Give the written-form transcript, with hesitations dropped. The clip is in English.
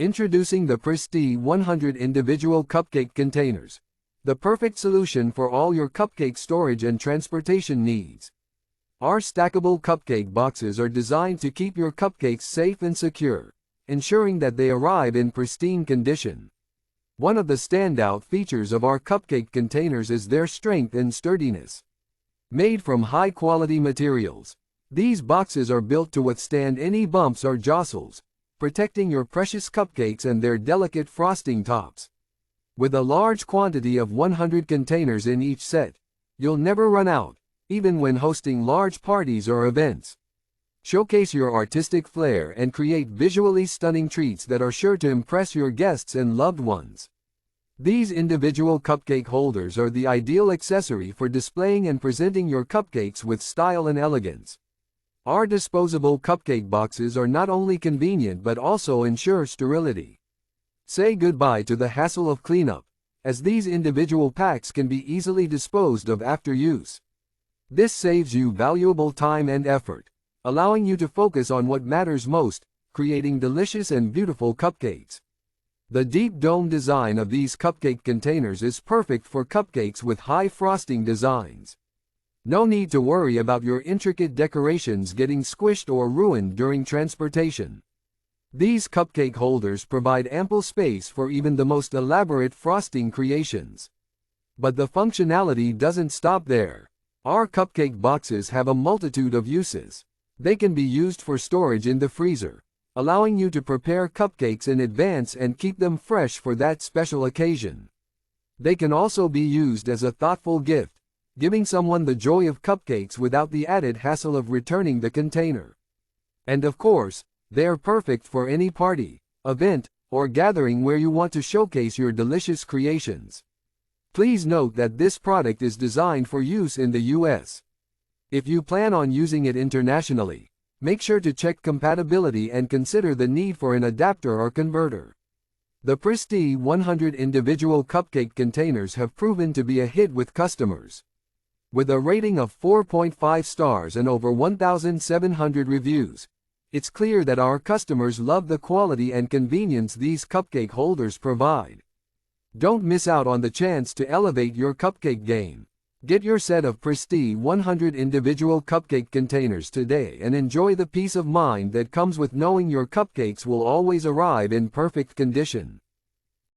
Introducing the Prestee 100 Individual Cupcake Containers, the perfect solution for all your cupcake storage and transportation needs. Our stackable cupcake boxes are designed to keep your cupcakes safe and secure, ensuring that they arrive in pristine condition. One of the standout features of our cupcake containers is their strength and sturdiness. Made from high-quality materials, these boxes are built to withstand any bumps or jostles, protecting your precious cupcakes and their delicate frosting tops. With a large quantity of 100 containers in each set, you'll never run out, even when hosting large parties or events. Showcase your artistic flair and create visually stunning treats that are sure to impress your guests and loved ones. These individual cupcake holders are the ideal accessory for displaying and presenting your cupcakes with style and elegance. Our disposable cupcake boxes are not only convenient but also ensure sterility. Say goodbye to the hassle of cleanup, as these individual packs can be easily disposed of after use. This saves you valuable time and effort, allowing you to focus on what matters most, creating delicious and beautiful cupcakes. The deep dome design of these cupcake containers is perfect for cupcakes with high frosting designs. No need to worry about your intricate decorations getting squished or ruined during transportation. These cupcake holders provide ample space for even the most elaborate frosting creations. But the functionality doesn't stop there. Our cupcake boxes have a multitude of uses. They can be used for storage in the freezer, allowing you to prepare cupcakes in advance and keep them fresh for that special occasion. They can also be used as a thoughtful gift, giving someone the joy of cupcakes without the added hassle of returning the container. And of course, they are perfect for any party, event, or gathering where you want to showcase your delicious creations. Please note that this product is designed for use in the US. If you plan on using it internationally, make sure to check compatibility and consider the need for an adapter or converter. The Prestee 100 individual cupcake containers have proven to be a hit with customers. With a rating of 4.5 stars and over 1,700 reviews, it's clear that our customers love the quality and convenience these cupcake holders provide. Don't miss out on the chance to elevate your cupcake game. Get your set of Prestee 100 individual cupcake containers today and enjoy the peace of mind that comes with knowing your cupcakes will always arrive in perfect condition.